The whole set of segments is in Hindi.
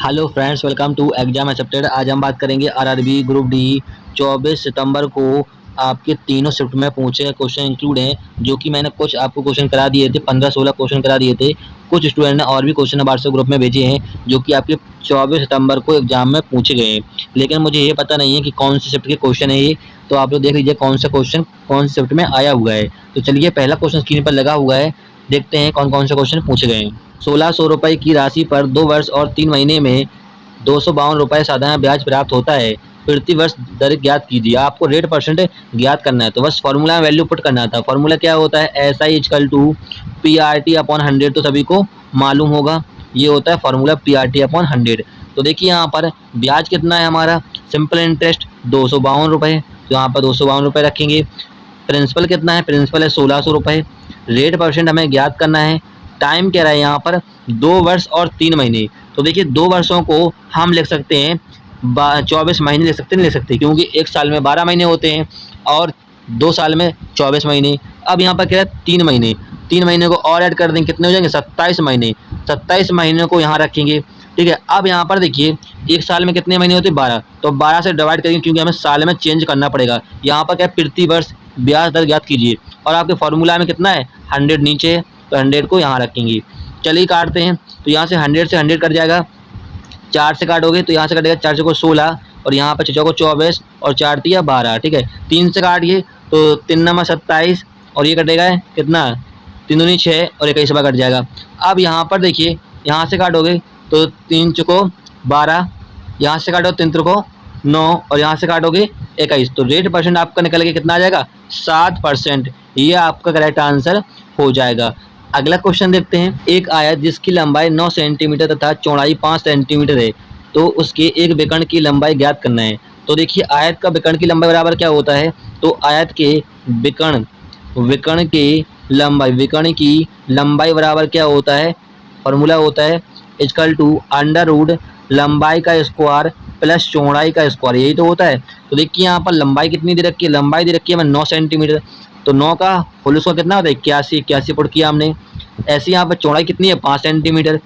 Hello friends, welcome to exam accepted. आज हम बात करेंगे आरआरबी ग्रुप डी। 24 सितंबर को आपके तीनों शिफ्ट में पूछे गए क्वेश्चन इंक्लूड हैं, जो कि मैंने कुछ आपको क्वेश्चन करा दिए थे। 15-16 क्वेश्चन करा दिए थे। कुछ स्टूडेंट ने और भी क्वेश्चन व्हाट्सएप ग्रुप में भेजे हैं, जो कि आपके 24 सितंबर को एग्जाम में पूछे गए हैं। लेकिन मुझे ये पता नहीं है कि कौन सी शिफ्ट के क्वेश्चन है ये। तो आप लोग देख लीजिए कौन सा क्वेश्चन कौन सी शिफ्ट में आया हुआ है। तो चलिए, पहला क्वेश्चन स्क्रीन पर लगा हुआ है, देखते हैं कौन कौन से क्वेश्चन पूछे गए हैं। 1600 रुपये की राशि पर 2 वर्ष और 3 महीने में 252 रुपये साधारण ब्याज प्राप्त होता है। प्रति वर्ष दर ज्ञात कीजिए। आपको रेट परसेंट ज्ञात करना है, तो बस फॉर्मूला वैल्यू पुट करना था। फॉर्मूला क्या होता है? S I is equal to P R T upon 100, तो सभी को मालूम होगा। ये होता है formula P R T upon 100। तो देखिए यहाँ पर ब्याज कितना है हमारा, सिंपल इंटरेस्ट 252 रुपये, तो यहाँ पर 252 रुपये रखेंगे। प्रिंसिपल कितना है? प्रिंसिपल है 1600 रुपये। रेट परसेंट हमें ज्ञात करना है। टाइम क्या रहा है यहाँ पर? 2 वर्ष और 3 महीने। तो देखिए 2 वर्षों को हम लिख सकते हैं 24 महीने लिख सकते, नहीं लिख सकते, क्योंकि एक साल में 12 महीने होते हैं और 2 साल में 24 महीने। अब यहाँ पर क्या है? 3 महीने। 3 महीने को और ऐड कर देंगे, कितने हो जाएंगे? 27 महीने। 27 महीने को यहाँ रखेंगे, ठीक है। अब यहाँ पर देखिए एक साल में कितने महीने होते हैं? 12, तो 12 से डिवाइड करेंगे, क्योंकि हमें साल में चेंज करना पड़ेगा। यहाँ पर क्या है? प्रति वर्ष ब्याज दर ज्ञात कीजिए, और आपके फॉर्मूला में कितना है? 100 नीचे है, तो 100 को यहाँ रखेंगे। चलिए काटते हैं, तो यहाँ से 100 से 100 कट जाएगा। 4 से काटोगे तो यहाँ से कटेगा 4 को 16, और यहाँ पर 6 को 24, और 4 तिया 12, ठीक है। 3 से काटिए तो 3 नमा 27, और ये कटेगा कितना? 3 दूनी 6, और 21 कट जाएगा। अब यहाँ पर देखिए, यहाँ से काटोगे तो 3 चुको 12, यहाँ से काटो 3 त्रिको 9, और यहाँ से काटोगे 21। तो रेट परसेंट आपका निकल के कितना आ जाएगा? 7%। ये आपका करेक्ट आंसर हो जाएगा। अगला क्वेश्चन देखते हैं। एक आयत जिसकी लंबाई 9 सेंटीमीटर तथा चौड़ाई 5 सेंटीमीटर है, तो उसके एक विकर्ण की लंबाई ज्ञात करना है। तो देखिए आयत का विकर्ण की लंबाई बराबर क्या होता है? तो आयत के विकर्ण की लंबाई बराबर क्या होता है? फॉर्मूला होता है इक्वल टू अंडर रूट लंबाई का स्क्वायर प्लस चौड़ाई का स्क्वायर, यही तो होता है। तो देखिए यहाँ पर लंबाई कितनी दे रखी है? लंबाई दे रखी है हमें 9 सेंटीमीटर, तो 9 का होल स्क्वायर कितना होता है? 81 पुट किया हमने। ऐसे यहाँ पर चौड़ाई कितनी है? 5 सेंटीमीटर,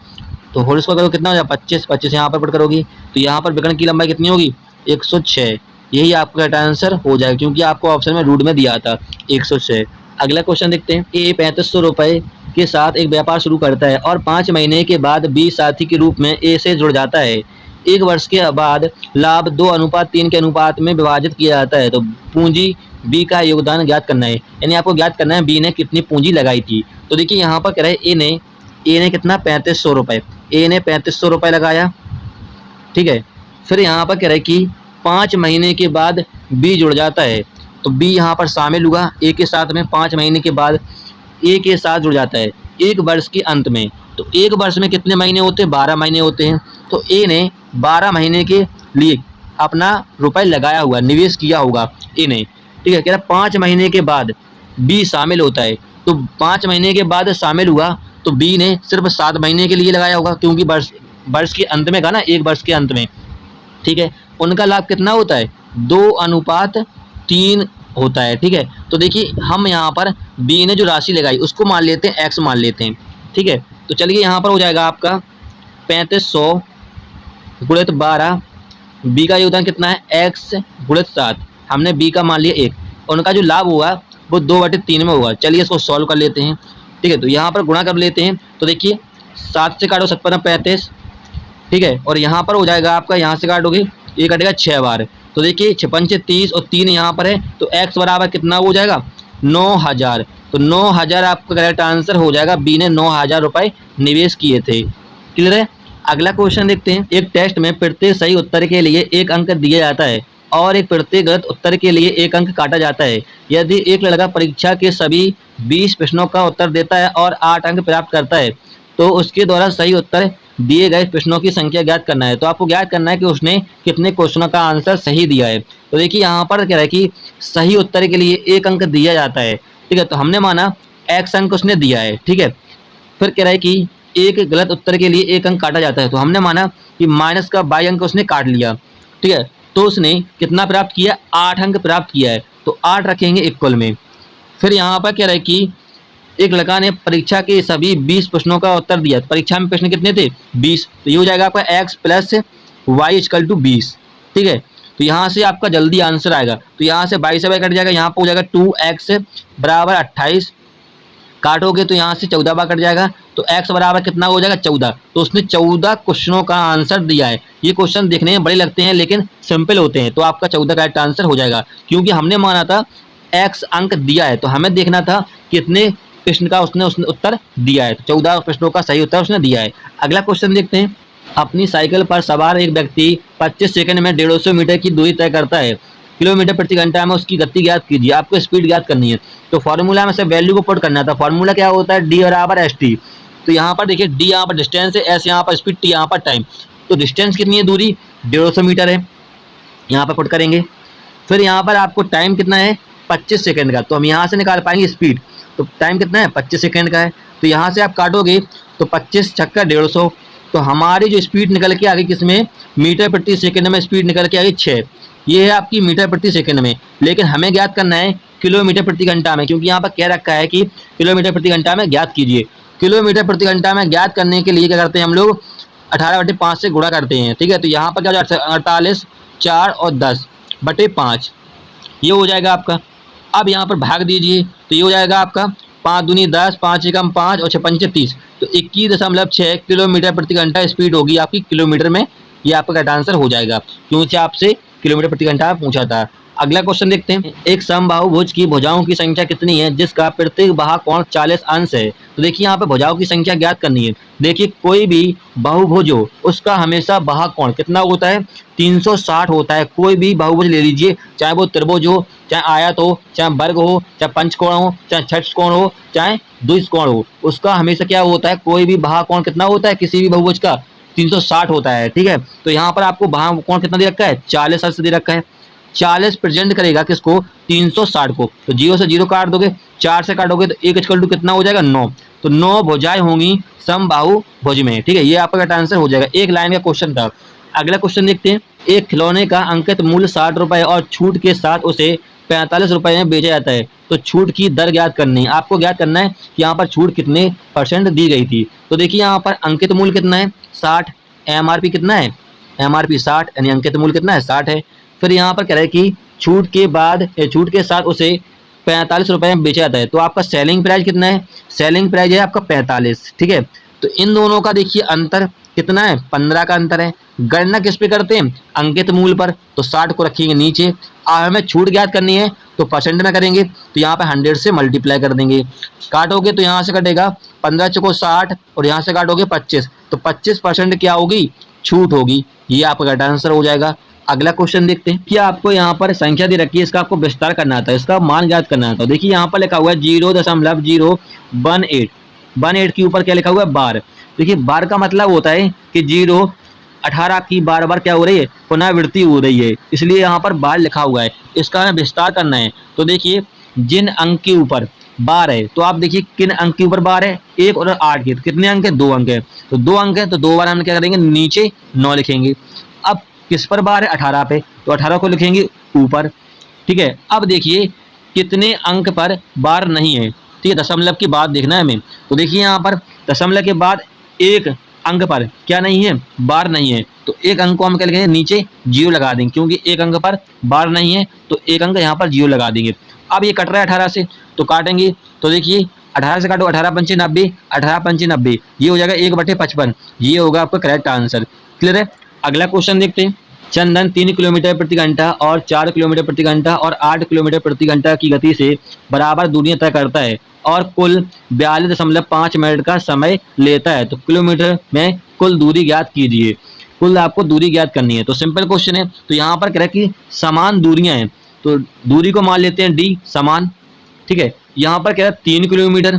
तो होल स्क्वायर करोगे कितना हो जाएगा? 25 यहाँ पर पुट करोगी, तो यहाँ पर विकर्ण की लंबाई कितनी होगी? 106। यही आपका करेक्ट आंसर हो जाएगा, क्योंकि आपको ऑप्शन में रूट में दिया था 106। अगला क्वेश्चन देखते हैं। ए 3500 रुपये के साथ एक व्यापार शुरू करता है और 5 महीने के बाद बी साथी के रूप में ए से जुड़ जाता है। 1 वर्ष के बाद लाभ 2:3 के अनुपात में विभाजित किया जाता है, तो पूंजी बी का योगदान ज्ञात करना है। यानी आपको ज्ञात करना है बी ने कितनी पूंजी लगाई थी। तो देखिए यहाँ पर कह रहे हैं ए ने कितना? 3500 रुपये। ए ने 3500 रुपये लगाया, ठीक है। फिर यहाँ पर कह रहे हैं कि 5 महीने के बाद बी जुड़ जाता है, तो बी यहाँ पर शामिल हुआ ए के साथ में। 5 महीने के बाद ए के साथ जुड़ जाता है 1 वर्ष के अंत में। तो 1 वर्ष में कितने महीने होते हैं? 12 महीने होते हैं। तो ए ने 12 महीने के लिए अपना रुपए लगाया हुआ, निवेश किया होगा ए ने, ठीक है। कह रहा 5 महीने के बाद बी शामिल होता है, तो 5 महीने के बाद शामिल हुआ तो बी ने सिर्फ 7 महीने के लिए लगाया होगा, क्योंकि वर्ष के अंत में का ना, 1 वर्ष के अंत में, ठीक है। उनका लाभ कितना होता है? 2:3 होता है, ठीक है। तो देखिए हम यहाँ पर बी ने जो राशि लगाई उसको मान लेते हैं एक्स मान लेते हैं, ठीक है। तो चलिए यहाँ पर हो जाएगा आपका 3500 गुणित 12, बी का योगदान कितना है? एक्स गुणित 7, हमने बी का मान लिया 1। उनका जो लाभ होगा वो 2/3 में होगा। चलिए इसको सॉल्व कर लेते हैं, ठीक है। तो यहाँ पर गुणा कर लेते हैं, तो देखिए 7 से काटो 7 35, ठीक है। और यहाँ पर हो जाएगा आपका, यहाँ से काटोगे ये कटेगा 6 बार, तो देखिए 56 से 30 और 3 यहाँ पर है, तो x बराबर कितना हो जाएगा? 9000। तो 9000 आपका करेक्ट आंसर हो जाएगा। बी ने 9000 रुपये निवेश किए थे। क्लियर है? अगला क्वेश्चन देखते हैं। एक टेस्ट में प्रत्येक सही उत्तर के लिए 1 अंक दिया जाता है और एक प्रत्येक गलत उत्तर के लिए 1 अंक काटा जाता है। यदि एक लड़का परीक्षा के सभी 20 प्रश्नों का उत्तर देता है और 8 अंक प्राप्त करता है, तो उसके द्वारा सही उत्तर दिए गए प्रश्नों की संख्या ज्ञात करना है। तो आपको ज्ञात करना है कि उसने कितने क्वेश्चनों का आंसर सही दिया है। तो देखिए यहाँ पर क्या है कि सही उत्तर के लिए 1 अंक दिया जाता है, ठीक है। तो हमने माना x अंक उसने दिया है, ठीक है। फिर कह रहा है कि एक गलत उत्तर के लिए 1 अंक काटा जाता है, तो हमने माना कि माइनस का 22 अंक उसने काट लिया, ठीक है। तो उसने कितना प्राप्त किया? 8 अंक प्राप्त किया है, तो 8 रखेंगे इक्वल में। फिर यहाँ पर कह रहा है कि एक लड़का ने परीक्षा के सभी 20 प्रश्नों का उत्तर दिया। परीक्षा में प्रश्न कितने थे? 20। तो ये हो जाएगा आपका x plus Y equal to 20। ठीक है, तो यहाँ से आपका जल्दी आंसर आएगा। तो यहाँ से 22 से बाई कट जाएगा, यहाँ पर हो जाएगा 2x बराबर 28, काटोगे तो यहाँ से 14 बार कट जाएगा, तो x बराबर कितना हो जाएगा? 14। तो उसने 14 क्वेश्चनों का आंसर दिया है। ये क्वेश्चन देखने में बड़े लगते हैं लेकिन सिंपल होते हैं, तो आपका 14 करेक्ट आंसर हो जाएगा। क्योंकि हमने माना था x अंक दिया है, तो हमें देखना था कितने प्रश्न का उसने उत्तर दिया है। तो 14 प्रश्नों का सही उत्तर उसने दिया है। अगला क्वेश्चन देखते हैं। अपनी साइकिल पर सवार एक व्यक्ति 25 सेकंड में 150 मीटर की दूरी तय करता है। किलोमीटर प्रति घंटा में उसकी गति ज्ञात कीजिए। आपको स्पीड ज्ञात करनी है, तो फॉर्मूला में से वैल्यू को पुट करना था। फॉर्मूला क्या होता है? डी बराबर एस टी। तो यहाँ पर देखिए डी यहाँ पर डिस्टेंस है, एस यहाँ पर स्पीड, टी यहाँ पर टाइम। तो डिस्टेंस कितनी है? दूरी 150 मीटर है, यहाँ पर पुट करेंगे। फिर यहाँ पर आपको टाइम कितना है? 25 सेकंड का। तो हम यहाँ से निकाल पाएंगे स्पीड। तो टाइम कितना है? 25 सेकंड का है। तो यहाँ से आप काटोगे तो 25 छक्का 150। तो हमारी जो स्पीड निकल के आ गई किसमें? मीटर प्रति सेकंड में स्पीड निकल के आ गई 6। ये है आपकी मीटर प्रति सेकंड में, लेकिन हमें ज्ञात करना है किलोमीटर प्रति घंटा में, क्योंकि यहाँ पर कह रखा है कि किलोमीटर प्रति घंटा में ज्ञात कीजिए। किलोमीटर प्रति घंटा में ज्ञात करने के लिए क्या करते हैं हम लोग? 18/5 से गुणा करते हैं। ठीक है, तो यहाँ पर क्या हो जाता है? 48, 4 और 10/5, ये हो जाएगा आपका। अब यहाँ पर भाग दीजिए, तो ये हो जाएगा आपका 5 दूनी 10, 5 एकम 5 और 6 पंचे 30। तो 21.6 किलोमीटर प्रति घंटा स्पीड होगी आपकी किलोमीटर में। ये आपका करेक्ट आंसर हो जाएगा, क्योंकि आपसे किलोमीटर प्रति घंटा पूछा था। अगला क्वेश्चन देखते हैं। एक समबाहुभुज की भुजाओं की संख्या कितनी है जिसका प्रत्येक बाहु कोण 40 अंश है? तो देखिए यहाँ पे भुजाओं की संख्या ज्ञात करनी है। देखिए कोई भी बहुभुज हो उसका हमेशा बाहु कोण कितना होता है? 360 होता है। कोई भी बहुभुज ले लीजिए, चाहे वो त्रिभुज हो, चाहे आयत हो, चाहे वर्ग हो, चाहे पंचकोण हो, चाहे षट्कोण हो, चाहे द्विकोण हो, उसका हमेशा क्या होता है? कोई भी बाहु कोण कितना होता है किसी भी बहुभुज का? 360 होता है। ठीक है, तो यहाँ पर आपको बाहु कोण कितना दे रखा है? 40 अंश दे रखा है। 40 प्रेजेंट करेगा किसको? 360 को। तो 0 से 0 काट दोगे, 4 से काटोगे तो 1 इक्वल टू कितना हो जाएगा? 9। तो 9 भुजाएं होंगी समबाहुभुज में। ठीक है, ये आपका करेक्ट आंसर हो जाएगा। एक लाइन का क्वेश्चन था। अगला क्वेश्चन देखते हैं। एक खिलौने का अंकित मूल्य 60 रुपए और छूट के साथ उसे 45 रुपए में बेचा जाता है, तो छूट की दर ज्ञात करनी है। आपको ज्ञात करना है कि यहाँ पर छूट कितने % दी गई थी। तो देखिए यहाँ पर अंकित मूल्य कितना है? 60। एमआरपी कितना है? एमआरपी 60, यानी अंकित मूल्य कितना है? 60 है। फिर यहाँ पर कह रहा है कि छूट के बाद छूट के साथ उसे 45 रुपए में बेचा जाता है, तो आपका सेलिंग प्राइस कितना है? सेलिंग प्राइस है आपका 45। ठीक है, तो इन दोनों का देखिए अंतर कितना है? 15 का अंतर है। गणना किस पे करते हैं? अंकित मूल्य पर। तो 60 को रखेंगे नीचे। अब हमें छूट ज्ञात करनी है तो परसेंट में करेंगे, तो यहाँ पे 100 से मल्टीप्लाई कर देंगे। काटोगे तो यहाँ से कटेगा 15 चौको 60 और यहाँ से काटोगे 25, तो 25% क्या होगी? छूट होगी। ये आपका करेक्ट आंसर हो जाएगा। अगला क्वेश्चन देखते हैं कि आपको यहाँ पर संख्या दे रखी है, इसका आपको विस्तार करना था, इसका मान ज्ञात करना था। देखिए यहाँ पर लिखा हुआ है 0.018। 18 के ऊपर क्या लिखा हुआ है? बार। देखिए बार का मतलब होता है कि 18 की बार बार क्या हो रही है? पुनरावृत्ति हो रही है, इसलिए यहाँ पर बार लिखा हुआ है। इसका हमें विस्तार करना है। तो देखिए जिन अंक के ऊपर बार है, तो आप देखिए किन अंक के ऊपर बार है? 1 और 8 के। तो कितने अंक है? 2 अंक है। तो 2 अंक है, तो 2 बार हम क्या करेंगे? नीचे 9 लिखेंगे। अब किस पर बार है? 18 पे, तो 18 को लिखेंगे ऊपर। ठीक है, अब देखिए कितने अंक पर बार नहीं है। ठीक है, दशमलव की बात देखना है हमें। तो देखिए यहाँ पर दशमलव के बाद एक अंक पर क्या नहीं है? बार नहीं है। तो एक अंक को हम क्या लिखेंगे? नीचे 0 लगा देंगे, क्योंकि एक अंक पर बार नहीं है, तो एक अंक यहाँ पर 0 लगा देंगे। अब ये कट रहा है 18 से, तो काटेंगे। तो देखिए 18 से काटो, 18 पंचे 90, 18 पंचे 90, ये हो जाएगा 1/55। ये होगा आपका करेक्ट आंसर। क्लियर है? अगला क्वेश्चन देखते हैं। चंदन 3 किलोमीटर प्रति घंटा और 4 किलोमीटर प्रति घंटा और 8 किलोमीटर प्रति घंटा की गति से बराबर दूरियां तय करता है और कुल 42.5 मिनट का समय लेता है, तो किलोमीटर में कुल दूरी ज्ञात कीजिए। कुल आपको दूरी ज्ञात करनी है। तो सिंपल क्वेश्चन है। तो यहाँ पर कह रहा है कि समान दूरियां हैं, तो दूरी को मान लेते हैं डी समान। ठीक है, यहाँ पर कह रहा है 3 किलोमीटर,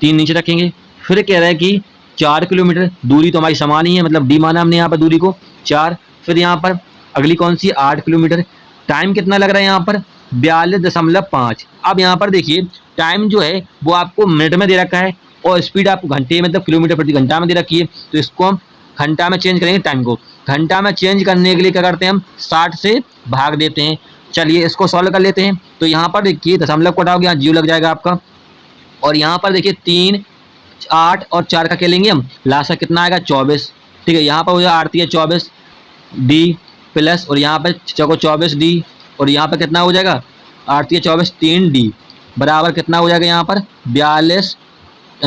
3 नीचे रखेंगे। फिर कह रहा है कि 4 किलोमीटर, दूरी तो हमारी समान ही है, मतलब डी माना हमने यहाँ पर दूरी को 4। फिर यहाँ पर अगली कौन सी? 8 किलोमीटर। टाइम कितना लग रहा है यहाँ पर? 42.5। अब यहाँ पर देखिए टाइम जो है वो आपको मिनट में दे रखा है और स्पीड आपको घंटे मतलब किलोमीटर प्रति घंटा में दे रखी है। तो इसको हम घंटा में चेंज करेंगे। टाइम को घंटा में चेंज करने के लिए क्या करते हैं? हम 60 से भाग देते हैं। चलिए इसको सॉल्व कर लेते हैं। तो यहाँ पर देखिए दशमलव को हटाओगे, यहाँ 0 लग जाएगा आपका। और यहाँ पर देखिए 3, 8 और 4 का क्या लेंगे हम, लासा कितना आएगा 24। ठीक है, यहाँ पर हो जाएगा 8 या 24 डी प्लस, और यहाँ पे चौको 24 डी, और यहाँ पर कितना हो जाएगा 8 या 24 3 डी बराबर कितना हो जाएगा यहाँ पर 42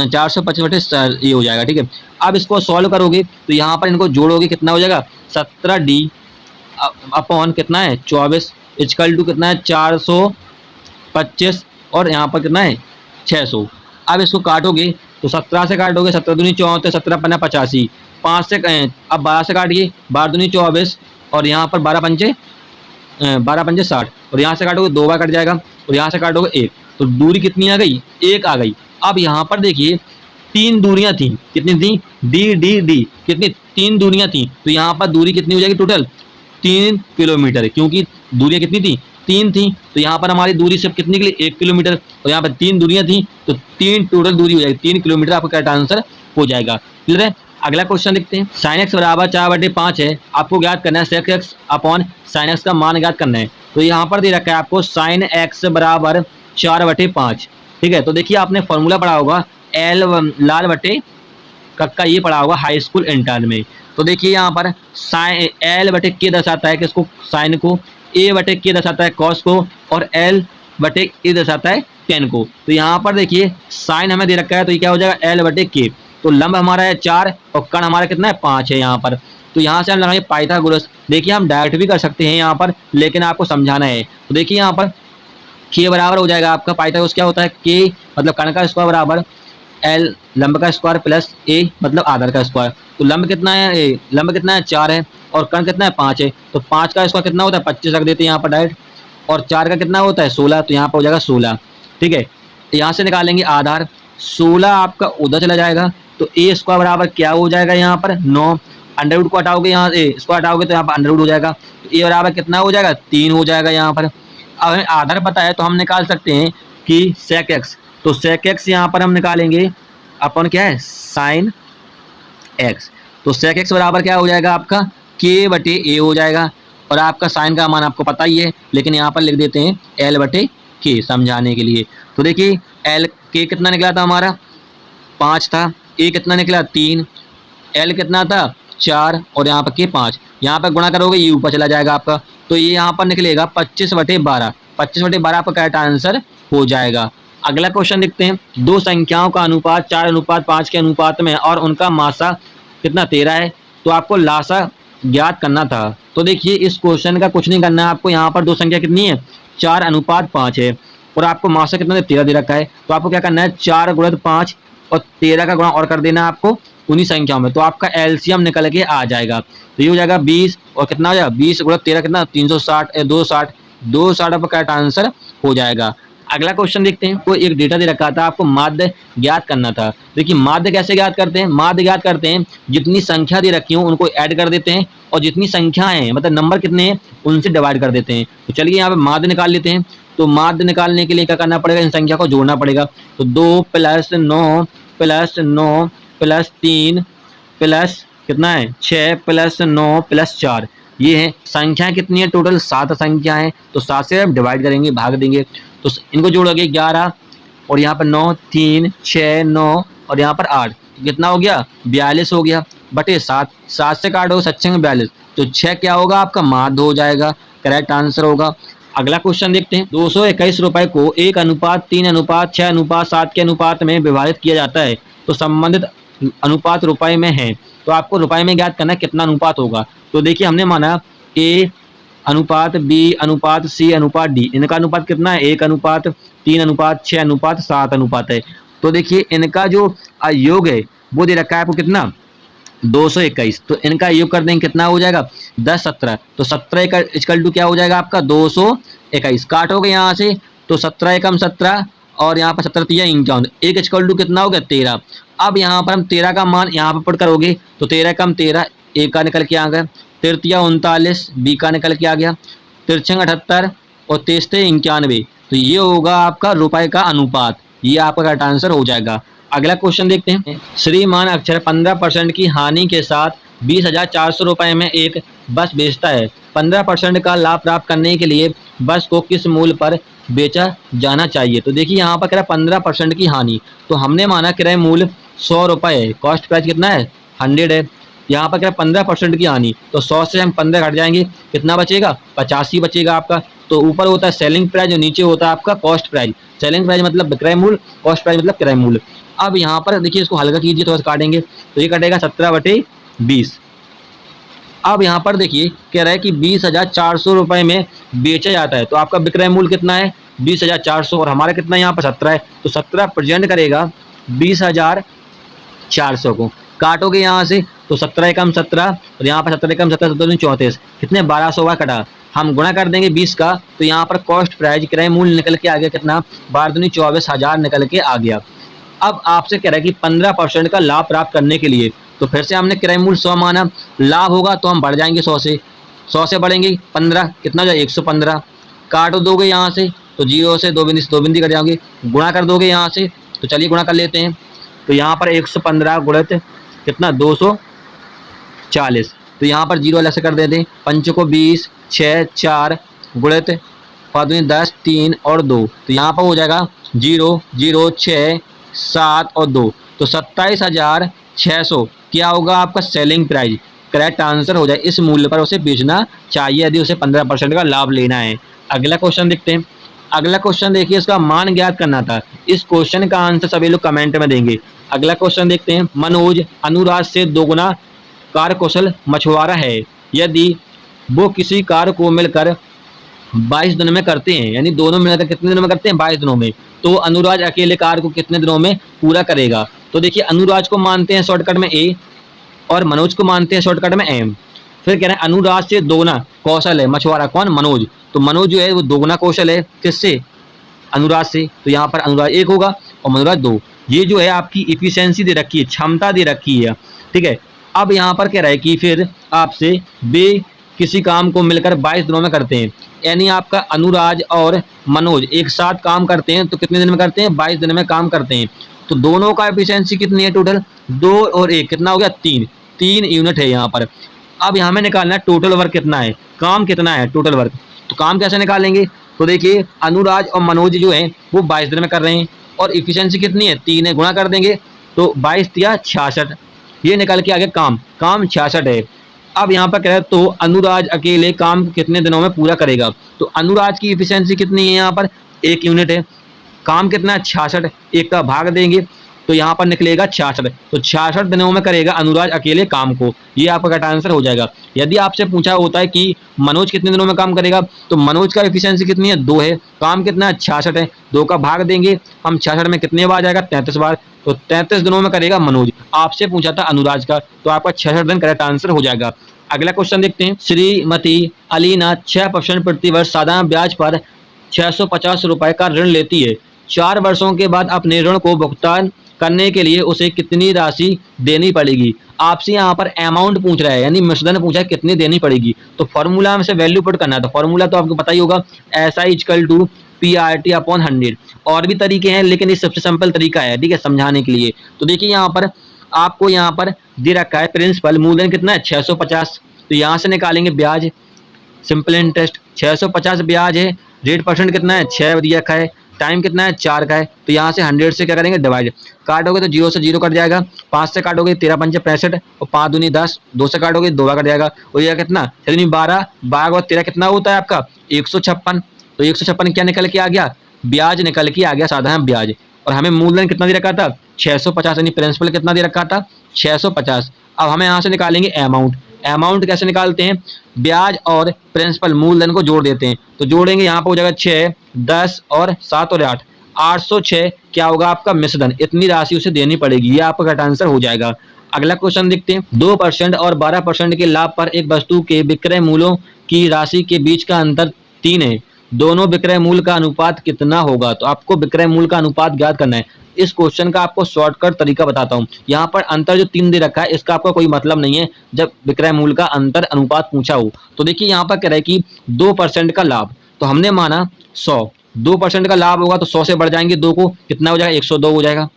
425 ये हो जाएगा। ठीक है, अब इसको सॉल्व करोगे तो यहाँ पर इनको जोड़ोगे कितना हो जाएगा 17 डी अपॉन कितना है 24 इक्वल टू कितना है 425, और यहाँ पर कितना है 600। अब इसको काटोगे तो 17 से काटोगे 17 दूनी 34, 17 पन्ना 85, 5 से अब 12 से काटिए 12 दूनी 24, और यहाँ पर 12 पंचे 60, और यहाँ से काटोगे 2 बार कट जाएगा, और यहाँ से काटोगे 1, तो दूरी कितनी आ गई 1 आ गई। अब यहाँ पर देखिए 3 दूरियां थी, कितनी थी डी डी डी, कितनी 3 दूरियां थी, तो यहाँ पर दूरी कितनी हो जाएगी टोटल 3 किलोमीटर, क्योंकि दूरियां कितनी थी 3 थी, तो यहाँ पर हमारी दूरी सिर्फ कितनी के लिए 1 किलोमीटर, और यहाँ पर 3 दूरियां थी तो 3 टोटल दूरी हो जाएगी 3 किलोमीटर, आपका करेक्ट आंसर हो जाएगा। क्लियर है, अगला क्वेश्चन देखते हैं। साइन एक्स बराबर 4/5 है, आपको ज्ञात करना है sec X upon sine X का मान ज्ञात करना है। तो यहाँ पर दे रखा है आपको साइन एक्स बराबर 4/5। ठीक है, तो देखिए आपने फॉर्मूला पढ़ा होगा एल लाल बटे कक्का, ये पढ़ा होगा हाई स्कूल इंटर्न में। तो देखिए यहाँ पर साइन एल बटे के दर्शाता है किसको साइन को, ए बटे के दर्शाता है कॉस को, और एल बटे ए दर्शाता है टेन को। तो यहाँ पर देखिए साइन हमें दे रखा है तो ये क्या हो जाएगा एल बटे के, तो लंब हमारा है 4 और कण हमारा कितना है 5 है यहाँ पर। तो यहाँ से हम लगाएंगे पाइथागोरस। देखिए हम डायरेक्ट भी कर सकते हैं यहाँ पर, लेकिन आपको समझाना है। तो देखिए यहाँ पर के बराबर हो जाएगा आपका पाइथागोरस क्या होता है के मतलब कण का स्क्वायर बराबर एल लंब का स्क्वायर प्लस ए मतलब आधार का स्क्वायर। तो लंब कितना है लंब कितना है 4 है, और कण कितना है 5 है, तो 5 का स्क्वायर कितना होता है 25 रख देते हैं यहाँ पर डायरेक्ट, और 4 का कितना होता है 16, तो यहाँ पर हो जाएगा 16। ठीक है, यहाँ से निकालेंगे आधार, 16 आपका उधर चला जाएगा, तो ए स्क्वायर बराबर क्या हो जाएगा यहाँ पर 9, अंडर रूट को हटाओगे यहाँ से स्क्वायर हटाओगे तो यहाँ पर अंडर रूट हो जाएगा, तो ए बराबर कितना हो जाएगा 3 हो जाएगा यहाँ पर। अब हमें आधार पता है तो हम निकाल सकते हैं कि सेक एक्स, तो सेक एक्स यहाँ पर हम निकालेंगे अपन क्या है साइन एक्स, तो सेक एक्स बराबर क्या हो जाएगा आपका के बटे ए हो जाएगा, और आपका साइन का मान आपको पता ही है, लेकिन यहाँ पर लिख देते हैं एल बटे के समझाने के लिए। तो देखिए एल के कितना निकला था हमारा 5 था, ए कितना निकला 3, एल कितना था 4, और यहाँ पर के 5, यहाँ पर गुणा करोगे ये ऊपर चला जाएगा आपका, तो ये यहाँ पर निकलेगा 25/12, 25/12 आपका करेक्ट आंसर हो जाएगा। अगला क्वेश्चन देखते हैं। दो संख्याओं का अनुपात 4:5 के अनुपात में और उनका मासा कितना 13 है, तो आपको लासा ज्ञात करना था। तो देखिए इस क्वेश्चन का कुछ नहीं करना है आपको, यहाँ पर दो संख्या कितनी है 4:5 है, और आपको मासा कितना 13 दे रखा है, तो आपको क्या करना है 4 × 5 और 13 का गुणा और कर देना है आपको उन्हीं संख्याओं में, तो आपका एलसीएम निकल के आ जाएगा। तो ये हो जाएगा 20, और कितना हो जाएगा 20 × 13 कितना 360 260 आपका करेक्ट आंसर हो जाएगा। अगला क्वेश्चन देखते हैं। कोई एक डेटा दे रखा था, आपको माध्य ज्ञात करना था। देखिए माध्य कैसे ज्ञात करते हैं, माध्य ज्ञात करते हैं जितनी संख्या दे रखी हो उनको ऐड कर देते हैं, और जितनी संख्या है मतलब नंबर कितने हैं उनसे डिवाइड कर देते हैं। तो चलिए यहाँ पे माध्य निकाल लेते हैं। तो माध्य निकालने के लिए क्या करना पड़ेगा, इन संख्या को जोड़ना पड़ेगा। तो 2 + 9 + 9 + 3 प्लस कितना है 6 + 9 + 4, ये है संख्या कितनी है टोटल 7 संख्या है। तो 7 से हम डिवाइड करेंगे भाग देंगे, तो इनको जोड़ोगे 11, और यहाँ पर 9 3 6 9 और यहाँ पर 8, कितना हो गया 42 हो गया बटे 7, 7 से काटोगे 7 × 42, तो 6 क्या होगा आपका माध्य हो जाएगा, करेक्ट आंसर होगा। अगला क्वेश्चन देखते हैं। 221 रुपए को 1:3:6:7 के अनुपात में विभाजित किया जाता है, तो संबंधित अनुपात रुपए में है, तो आपको रुपए में ज्ञात करना कितना अनुपात होगा। तो देखिए हमने माना A अनुपात B अनुपात C अनुपात D, इनका अनुपात कितना है 1:3:6:7 अनुपात है। तो देखिए इनका जो योग है वो दे रखा है आपको कितना 221, तो इनका योग कर देंगे कितना हो जाएगा 10 17, तो 17 = क्या हो जाएगा आपका 221, काटोगे यहाँ से तो 17 × 17 और यहाँ पर 17 × 3 = 1 = कितना हो गया 13। अब यहाँ पर हम 13 का मान यहाँ पर पुट करोगे तो 13 × 13 A का निकल के आ गया, 3 × 39 B का निकल के आ गया, 3 × 78 और 23 × 91, तो ये होगा आपका रुपए का अनुपात, ये आपका करेक्ट आंसर हो जाएगा। अगला क्वेश्चन देखते हैं। श्रीमान अक्षर 15% की हानि के साथ 20,400 रुपए में एक बस बेचता है, 15% का लाभ प्राप्त करने के लिए वस्तु को किस मूल्य पर बेचा जाना चाहिए। तो देखिए यहाँ पर कह रहा है 15% की हानि, तो हमने माना क्रय मूल्य 100 रुपये है, कॉस्ट प्राइस कितना है 100 है। यहाँ पर कह रहा है 15% की हानि, तो 100 से हम 15 घट जाएंगे, कितना बचेगा 85 बचेगा आपका। तो ऊपर होता है सेलिंग प्राइस और नीचे होता है आपका कॉस्ट प्राइस। सेलिंग प्राइस मतलब विक्रय मूल्य, कॉस्ट प्राइस मतलब क्रय मूल्य। अब यहाँ पर देखिए इसको हल्का कीजिए, थोड़ा सा काटेंगे तो ये कटेगा 17/20। अब यहाँ पर देखिए कह रहा है कि 20,400 रुपये में बेचा जाता है, तो आपका विक्रय मूल्य कितना है 20,400 और हमारा कितना यहाँ पर 17 है, तो 17 प्रेजेंट करेगा 20,400 को। काटोगे यहाँ से तो 17 एकम 17 और यहाँ पर 17 एकम 17 17 34, कितने 1200 का कटा। हम गुणा कर देंगे 20 का, तो यहाँ पर कॉस्ट प्राइस क्रय मूल्य निकल के आ गया कितना 12×24,000 निकल के आ गया। अब आपसे कह रहा है कि 15% का लाभ प्राप्त करने के लिए, तो फिर से हमने क्रय मूल्य 100 माना, लाभ होगा तो हम बढ़ जाएंगे 100 से बढ़ेंगे 15, कितना हो जाए 115। काट दोगे यहाँ से तो 0 से 2 बिंदी कट जाओगे, गुणा कर दोगे यहाँ से, तो चलिए गुणा कर लेते हैं। तो यहाँ पर 115 गुणित कितना 240, तो यहाँ पर 0 अलग से कर देते हैं। 5 को 20, 6 4 गुणित 5 10 3 और 2, तो यहाँ पर हो जाएगा 0 0 6 7 और 2, तो 27,600 क्या होगा आपका सेलिंग प्राइस। करेक्ट आंसर हो जाए, इस मूल्य पर उसे बेचना चाहिए यदि उसे 15% का लाभ लेना है। अगला क्वेश्चन देखते हैं। अगला क्वेश्चन देखिए, इसका मान ज्ञात करना था। इस क्वेश्चन का आंसर सभी लोग कमेंट में देंगे। अगला क्वेश्चन देखते हैं। मनोज अनुराग से दोगुना कार्यकुशल मछुआरा है, यदि वो किसी कार्य को मिलकर 22 दिनों में करते हैं, यानी दोनों मिलकर कितने दिनों में करते हैं 22 दिनों में, तो अनुराज अकेले कार्य को कितने दिनों में पूरा करेगा। तो देखिए अनुराज को मानते हैं शॉर्टकट में ए और मनोज को मानते हैं शॉर्टकट में एम। फिर कह रहे हैं अनुराज से दोगुना कौशल है मछुआरा, कौन मनोज, तो मनोज जो है वो दोगुना कौशल है किससे अनुराज से, तो यहाँ पर अनुराज 1 होगा और मनोराज 2। ये जो है आपकी इफिशियंसी दे रखी है, क्षमता दे रखी है, ठीक है। अब यहाँ पर कह रहा है कि फिर आपसे वे किसी काम को मिलकर 22 दिनों में करते हैं, यानी आपका अनुराज और मनोज एक साथ काम करते हैं तो कितने दिन में करते हैं 22 दिन में काम करते हैं। तो दोनों का एफिशिएंसी कितनी है टोटल 2 और 1 कितना हो गया 3 यूनिट है यहाँ पर। अब यहाँ में निकालना है टोटल वर्क कितना है, काम कितना है टोटल वर्क। तो काम कैसे निकालेंगे, तो देखिए अनुराज और मनोज जो है वो 22 दिन में कर रहे हैं और इफिशियंसी कितनी है 3 है, गुणा कर देंगे तो 22 या 66, ये निकल के आगे काम 66 है। अब यहाँ पर कह रहे हैं तो अनुराज अकेले काम कितने दिनों में पूरा करेगा, तो अनुराज की इफिशियंसी कितनी है यहाँ पर 1 यूनिट है, काम कितना है 66, 1 का भाग देंगे तो यहाँ पर निकलेगा 66, तो 66 दिनों में करेगा अनुराज अकेले काम को, ये आपका करेक्ट आंसर हो जाएगा। यदि आपसे पूछा होता है कि मनोज कितने दिनों में काम करेगा, तो मनोज का एफिशिएंसी कितनी है 2 है, काम कितना है 66 है, 2 का भाग देंगे हम 66 में कितने बार जाएगा 33 बार, तो 33 दिनों में करेगा मनोज। आपसे पूछा था अनुराज का, तो आपका 66 दिन करेक्ट आंसर हो जाएगा। अगला क्वेश्चन देखते हैं। श्रीमती अलीना 6% प्रतिवर्ष साधारण ब्याज पर 650 रुपए का ऋण लेती है। 4 वर्षों के बाद अपने ऋण को भुगतान करने के लिए उसे कितनी राशि देनी पड़ेगी। आपसे यहाँ पर अमाउंट पूछ रहा है, यानी मिश्रण पूछा है कितनी देनी पड़ेगी। तो फॉर्मूला में से वैल्यू पुट करना है, तो फॉर्मूला तो आपको पता ही होगा SI = PRT/100। और भी तरीके हैं लेकिन ये सबसे सिंपल तरीका है, ठीक है, समझाने के लिए। तो देखिए यहाँ पर आपको यहाँ पर दे रखा है प्रिंसिपल मूलधन कितना है 650, तो यहाँ से निकालेंगे ब्याज, सिंपल इंटरेस्ट 650 ब्याज है, रेट परसेंट कितना है 6 दिया रखा है, टाइम कितना है 4 का है, तो यहाँ से 100 से क्या करेंगे डिवाइड, काटोगे तो 0 से 0 कट जाएगा, 5 से काटोगे 13 पंचे 65 और 5 दूनी 10, 2 से काटोगे 2 कट जाएगा, और यह कितना 12 12 और 13 कितना होता है आपका 156। तो 156 क्या निकल के आ गया, ब्याज निकल के आ गया, साधारण ब्याज। और हमें मूलधन कितना दे रखा था 650, यानी प्रिंसिपल कितना दे रखा था 650। अब हमें यहाँ से निकालेंगे अमाउंट। अमाउंट कैसे निकालते हैं, ब्याज और प्रिंसिपल मूलधन को जोड़ देते हैं, तो जोड़ेंगे यहाँ पर हो जाएगा 6 10 और 7 और 8 806 क्या होगा आपका मिश्रण, इतनी राशि उसे देनी पड़ेगी, ये आपका करेक्ट आंसर हो जाएगा। अगला क्वेश्चन देखते हैं। 2% और 12% के लाभ पर एक वस्तु के विक्रय मूल्यों की राशि के बीच का अंतर 3 है, दोनों विक्रय मूल्य का अनुपात कितना होगा। तो आपको विक्रय मूल्य का अनुपात ज्ञात करना है। इस क्वेश्चन का आपको शॉर्टकट तरीका बताता हूँ। यहाँ पर अंतर जो 3 दे रखा है इसका आपका कोई मतलब नहीं है जब विक्रय मूल्य का अंतर अनुपात पूछा हो। तो देखिए यहाँ पर कह रहा है कि 2% का लाभ, तो हमने माना 100, 2% का लाभ होगा तो 100 से बढ़ जाएंगे 2 को, कितना हो जाएगा 102 हो जाएगा।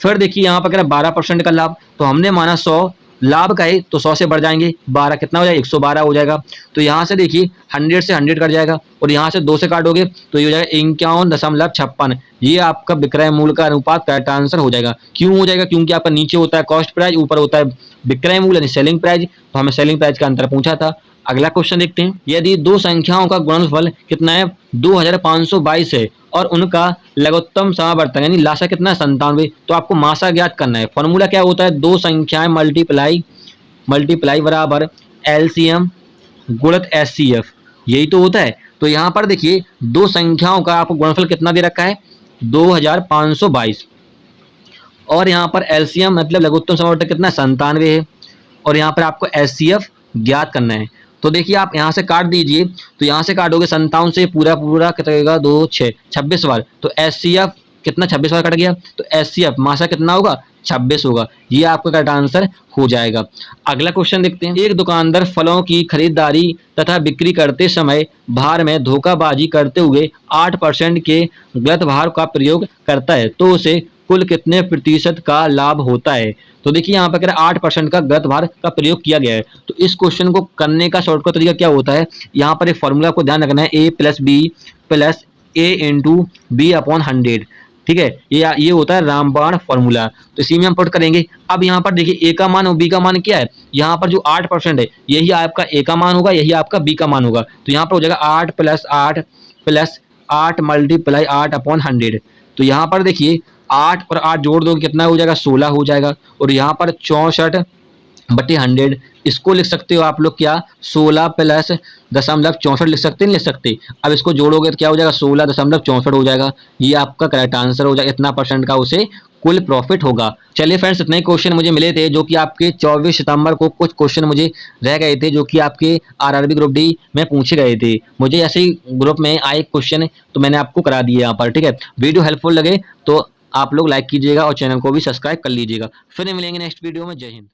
फिर देखिए यहाँ पर कह रहा है 12% का लाभ, तो हमने माना 100 लाभ का है तो 100 से बढ़ जाएंगे, 12 कितना हो जाएगा, 112 हो जाएगा। तो यहाँ से देखिए 100 से 100 कट जाएगा और यहाँ से 2 से काटोगे तो ये हो जाएगा 51.56। ये आपका विक्रय मूल्य का अनुपात करेक्ट आंसर हो जाएगा। क्यों हो जाएगा, क्योंकि आपका नीचे होता है कॉस्ट प्राइस, ऊपर होता है विक्रय मूल्य यानी सेलिंग प्राइस, तो हमें सेलिंग प्राइस का अंतर पूछा था। अगला क्वेश्चन देखते हैं, यदि दो संख्याओं का गुणनफल कितना है, 2522 है और उनका लघुत्तम समावर्तक यानी लासा कितना है, 97, तो आपको मासा ज्ञात करना है। फॉर्मूला क्या होता है, दो संख्याएं मल्टीप्लाई बराबर एलसीएम गुणित एचसीएफ, यही तो होता है। तो यहाँ पर देखिए दो संख्याओं का आपको गुणनफल कितना दे रखा है, 2522 और यहाँ पर एलसीएम मतलब लघुत्तम समावर्तक कितना, 97 है और यहाँ पर आपको एचसीएफ ज्ञात करना है। तो देखिए आप यहाँ से काट दीजिए, तो यहाँ से काटोगे 57 से पूरा पूरा कितना 2 6 26 बार, तो एचसीएफ कितना 26 बार कट गया, तो एचसीएफ मासा कितना होगा, 26 होगा। ये आपका करेक्ट आंसर हो जाएगा। अगला क्वेश्चन देखते हैं, एक दुकानदार फलों की खरीदारी तथा बिक्री करते समय भार में धोखाबाजी करते हुए 8% के गलत भार का प्रयोग करता है तो उसे कुल कितने प्रतिशत का लाभ होता है। तो देखिए यहाँ पर कह रहा है 8% का गलत भार का प्रयोग किया गया है। तो इस क्वेश्चन को करने का शॉर्टकट तरीका क्या होता है, यहाँ पर एक फॉर्मूला को ध्यान रखना है, a plus B plus A into B upon 100। ठीक है, ये होता है रामबाण फॉर्मूला, तो इसी में हम पुट करेंगे। अब यहाँ पर देखिए ए का मान और बी का मान क्या है, यहाँ पर जो 8% है यही आपका ए का मान होगा, यही आपका बी का मान होगा। तो यहाँ पर हो जाएगा 8 प्लस 8 मल्टीप्लाई 8 अपॉन 100। तो यहाँ पर देखिए 8 और 8 जोड़ दो कितना हो जाएगा, 16 हो जाएगा और यहाँ पर 64/100, इसको लिख सकते हो आप लोग क्या, 16 प्लस 0.64 लिख सकते नहीं लिख सकते। अब इसको जोड़ोगे तो क्या हो जाएगा, 16.64 हो जाएगा। ये आपका करेक्ट आंसर हो जाएगा, इतना परसेंट का उसे कुल प्रॉफिट होगा। चलिए फ्रेंड्स, इतने क्वेश्चन मुझे मिले थे जो कि आपके 24 सितंबर को कुछ क्वेश्चन मुझे रह गए थे जो कि आपके आरआरबी ग्रुप डी में पूछे गए थे। मुझे ऐसे ही ग्रुप में आए क्वेश्चन तो मैंने आपको करा दिए यहाँ पर। ठीक है, वीडियो हेल्पफुल लगे तो आप लोग लाइक कीजिएगा और चैनल को भी सब्सक्राइब कर लीजिएगा। फिर मिलेंगे नेक्स्ट वीडियो में। जय हिंद।